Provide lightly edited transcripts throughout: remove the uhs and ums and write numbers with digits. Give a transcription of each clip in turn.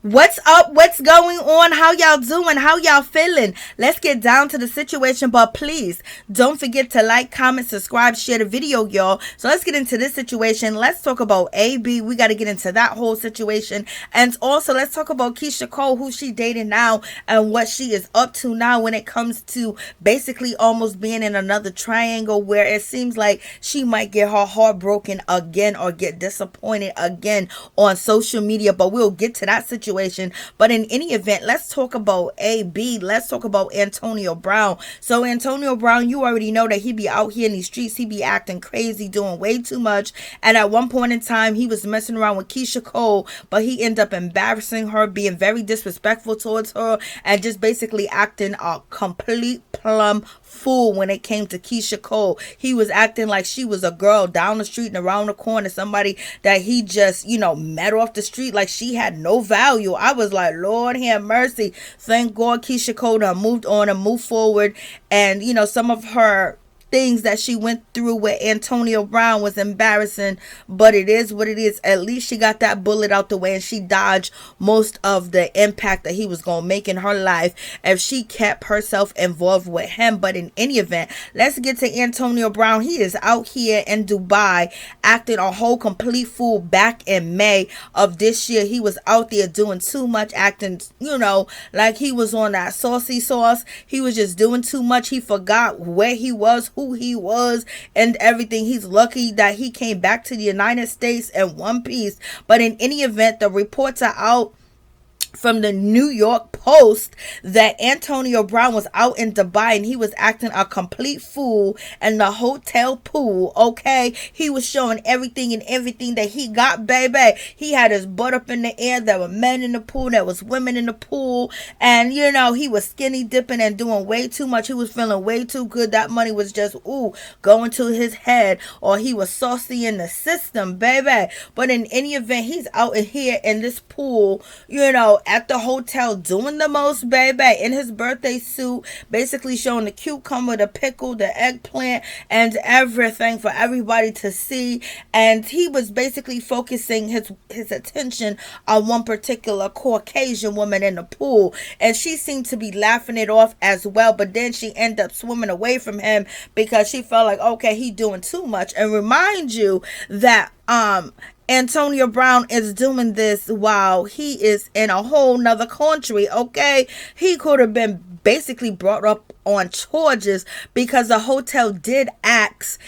What's up? What's going on? How y'all doing? How y'all feeling? Let's get down to the situation, but please don't forget to like, comment, subscribe, share the video, y'all. So let's get into this situation. Let's talk about AB. We got to get into that whole situation. And also, let's talk about Keyshia Cole, who she dating now and what she is up to now when it comes to basically almost being in another triangle where it seems like she might get her heart broken again or get disappointed again on social media. But we'll get to that situation. But in any event, let's talk about AB. Let's talk about Antonio Brown. So Antonio Brown, you already know that he be out here in these streets. He be acting crazy, doing way too much. And at one point in time, he was messing around with Keyshia Cole, but he ended up embarrassing her, being very disrespectful towards her, and just basically acting a complete plum fool when it came to Keyshia Cole. He was acting like she was a girl down the street and around the corner, somebody that he just, met off the street, like she had no value. I was like, Lord have mercy. Thank God Keyshia Cole done moved on and moved forward. And, some of her things that she went through with Antonio Brown was embarrassing, but it is what it is. At least she got that bullet out the way and she dodged most of the impact that he was going to make in her life if she kept herself involved with him. But in any event, let's get to Antonio Brown. He is out here in Dubai acting a whole complete fool. Back in May of this year, he was out there doing too much, acting, like he was on that saucy sauce. He was just doing too much. He forgot where he was, who he was, and everything. He's lucky that he came back to the United States in one piece. But in any event, the reports are out from the New York Post that Antonio Brown was out in Dubai and he was acting a complete fool in the hotel pool. Okay, he was showing everything that he got, baby. He had his butt up in the air. There were men in the pool, there was women in the pool, and he was skinny dipping and doing way too much. He was feeling way too good. That money was just going to his head, or he was saucy in the system, baby. But in any event, he's out here in this pool, at the hotel doing the most, baby, in his birthday suit, basically showing the cucumber, the pickle, the eggplant, and everything for everybody to see. And he was basically focusing his attention on one particular Caucasian woman in the pool, and she seemed to be laughing it off as well. But then she ended up swimming away from him because she felt like, okay, he doing too much. And remind you that Antonio Brown is doing this while he is in a whole nother country. Okay, he could have been basically brought up on charges because the hotel did ask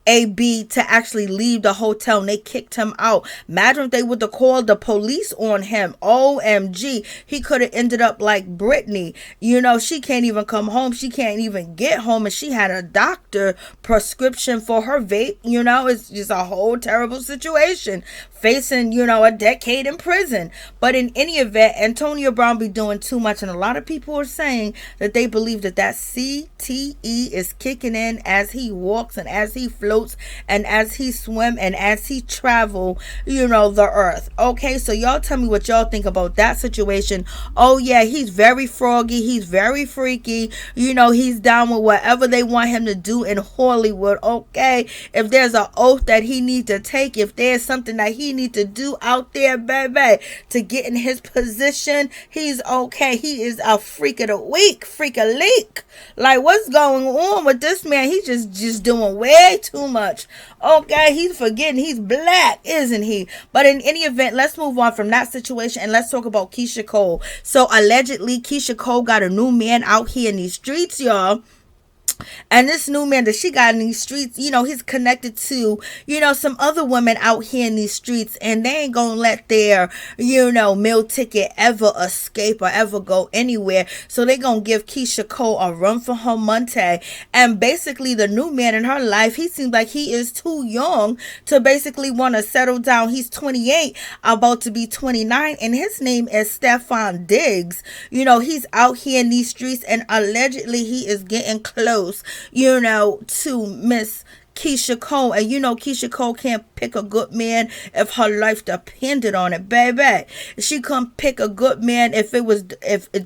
AB to actually leave the hotel and they kicked him out. Imagine if they would have called the police on him. OMG, he could have ended up like Britney. She can't even come home. She can't even get home, and she had a doctor prescription for her vape. It's just a whole terrible situation, facing a decade in prison. But in any event, Antonio Brown be doing too much, and a lot of people are saying that they believe that CTE is kicking in as he walks and as he floats and as he swim and as he travel the earth. Okay, so y'all tell me what y'all think about that situation. Oh yeah, he's very froggy, he's very freaky, he's down with whatever they want him to do in Hollywood. Okay, if there's an oath that he needs to take, if there's something that he needs to do out there, baby, to get in his position, he's okay. He is a freak of the week, freak of leak. Like, what's going on with this man? He's just doing way too much. Okay, he's forgetting he's black, isn't he? But in any event, let's move on from that situation and let's talk about Keyshia Cole. So allegedly, Keyshia Cole got a new man out here in these streets, y'all. And this new man that she got in these streets, he's connected to, some other women out here in these streets, and they ain't gonna let their, meal ticket ever escape or ever go anywhere. So they gonna give Keyshia Cole a run for her money. And basically, the new man in her life, he seems like he is too young to basically want to settle down. He's 28, about to be 29, and his name is Stefon Diggs. He's out here in these streets, and allegedly he is getting close, to Miss Keyshia Cole, and Keyshia Cole can't pick a good man if her life depended on it, baby. She couldn't pick a good man if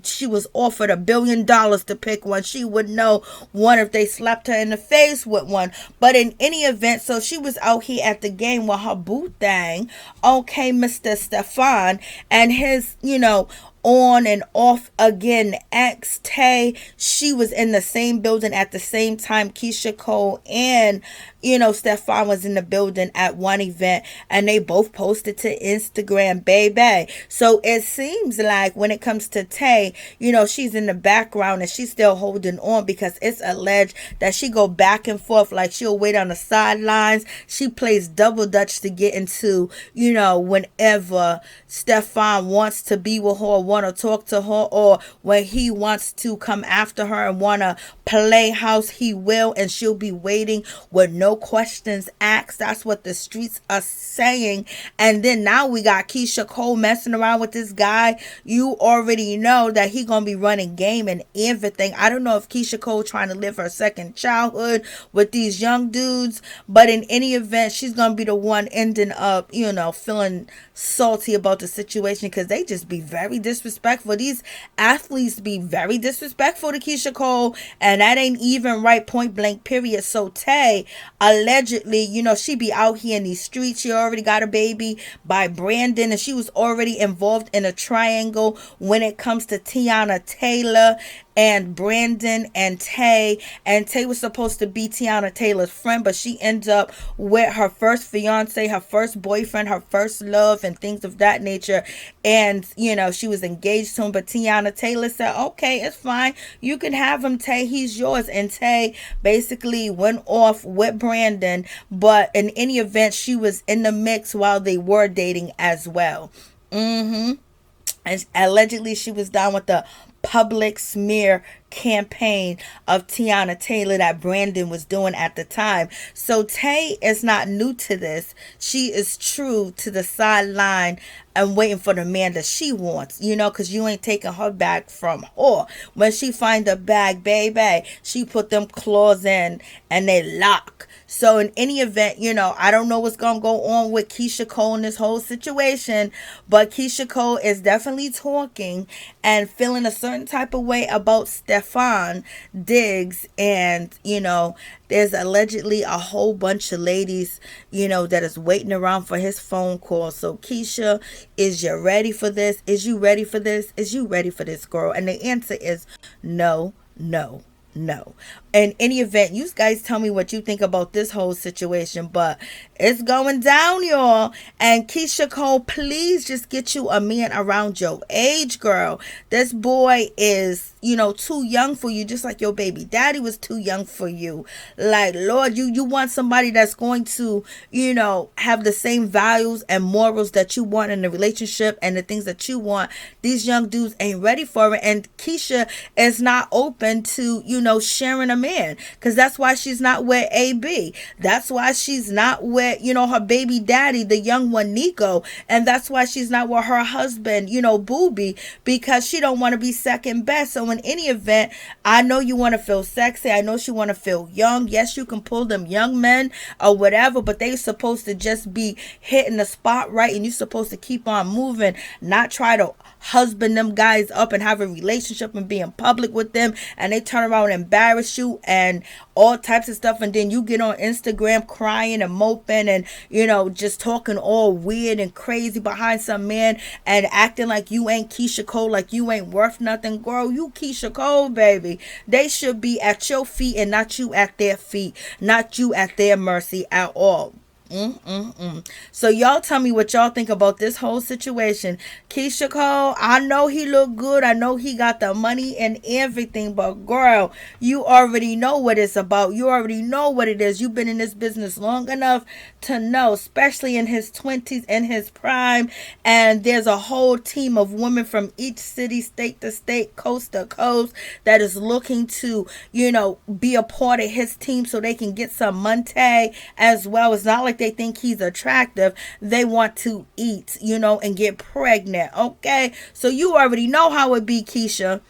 she was offered $1 billion to pick one. She would know one if they slapped her in the face with one. But in any event, so she was out here at the game with her boo thing. Okay, Mr. Stefon and his, on and off again ex Tae. She was in the same building at the same time. Keyshia Cole and Stefon was in the building at one event, and they both posted to Instagram, baby. So it seems like when it comes to Tae, she's in the background and she's still holding on, because it's alleged that she go back and forth. Like, she'll wait on the sidelines. She plays double dutch to get into, whenever Stefon wants to be with her, want to talk to her, or when he wants to come after her and want to play house, he will, and she'll be waiting with no questions asked. That's what the streets are saying. And then now we got Keyshia Cole messing around with this guy. You already know that he gonna be running game and everything. I don't know if Keyshia Cole trying to live her second childhood with these young dudes, but in any event, she's gonna be the one ending up, feeling salty about the situation, because they just be very disrespectful. These athletes be very disrespectful to Keyshia Cole, and that ain't even right, point blank, period. So Tae, allegedly, she be out here in these streets. She already got a baby by Brandon, and she was already involved in a triangle when it comes to Teyana Taylor and Brandon and Tae. And Tae was supposed to be Teyana Taylor's friend, but she ends up with her first fiance, her first boyfriend, her first love, and things of that nature. And she was engaged to him, but Teyana Taylor said, okay, it's fine, you can have him, Tae, he's yours. And Tae basically went off with Brandon, but in any event, she was in the mix while they were dating as well. And allegedly she was down with the public smear campaign of Teyana Taylor that Brandon was doing at the time. So Tae is not new to this. She is true to the sideline and waiting for the man that she wants, because you ain't taking her bag from her. When she find a bag, baby, she put them claws in and they lock. So in any event, I don't know what's going to go on with Keyshia Cole in this whole situation, but Keyshia Cole is definitely talking and feeling a certain type of way about Stefon Diggs. And, there's allegedly a whole bunch of ladies, that is waiting around for his phone call. So Keyshia, is you ready for this? Is you ready for this? Is you ready for this, girl? And the answer is no, no, no. In any event, you guys tell me what you think about this whole situation, but it's going down, y'all. And Keyshia Cole, please just get you a man around your age, girl. This boy is, too young for you, just like your baby daddy was too young for you. Like, Lord, you want somebody that's going to, have the same values and morals that you want in a relationship and the things that you want. These young dudes ain't ready for it. And Keyshia is not open to, sharing a man, because that's why she's not with AB. That's why she's not with, her baby daddy, the young one, Nico. And that's why she's not with her husband, Booby, because she don't want to be second best. So in any event, I know you want to feel sexy. I know she want to feel young. Yes, you can pull them young men or whatever, but they supposed to just be hitting the spot right, and you're supposed to keep on moving, not try to husband them guys up and have a relationship and be in public with them, and they turn around and embarrass you and all types of stuff, and then you get on Instagram crying and moping and just talking all weird and crazy behind some man and acting like you ain't Keyshia Cole, like you ain't worth nothing. Girl, you Keyshia Cole, baby. They should be at your feet and not you at their feet, not you at their mercy at all. So y'all tell me what y'all think about this whole situation. Keyshia Cole, I know he look good, I know he got the money and everything, but girl, you already know what it's about. You already know what it is. You've been in this business long enough to know, especially in his 20s, in his prime, and there's a whole team of women from each city, state to state, coast to coast, that is looking to be a part of his team so they can get some money as well. It's not like they think he's attractive. They want to eat, and get pregnant. Okay, so you already know how it be, Keyshia.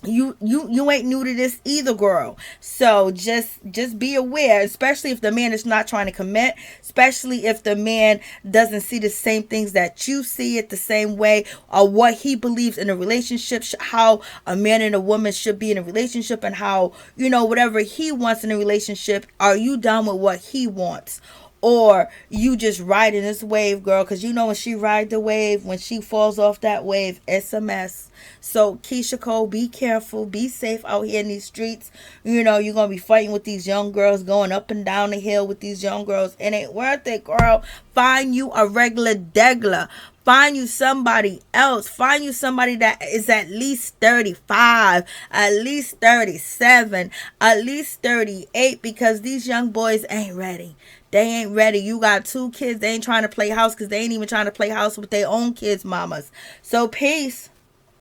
you ain't new to this either, girl. So just be aware, especially if the man is not trying to commit, especially if the man doesn't see the same things that you see it the same way, or what he believes in a relationship, how a man and a woman should be in a relationship, and how, whatever he wants in a relationship, are you down with what he wants? Or you just riding this wave, girl, because when she ride the wave, when she falls off that wave, it's a mess. So Keyshia Cole, be careful, be safe out here in these streets. You're gonna be fighting with these young girls, going up and down the hill with these young girls. It ain't worth it, girl. Find you a regular degler. Find you somebody else. Find you somebody that is at least 35, at least 37, at least 38, because these young boys ain't ready. They ain't ready. You got 2 kids. They ain't trying to play house, because they ain't even trying to play house with their own kids' mamas. So peace.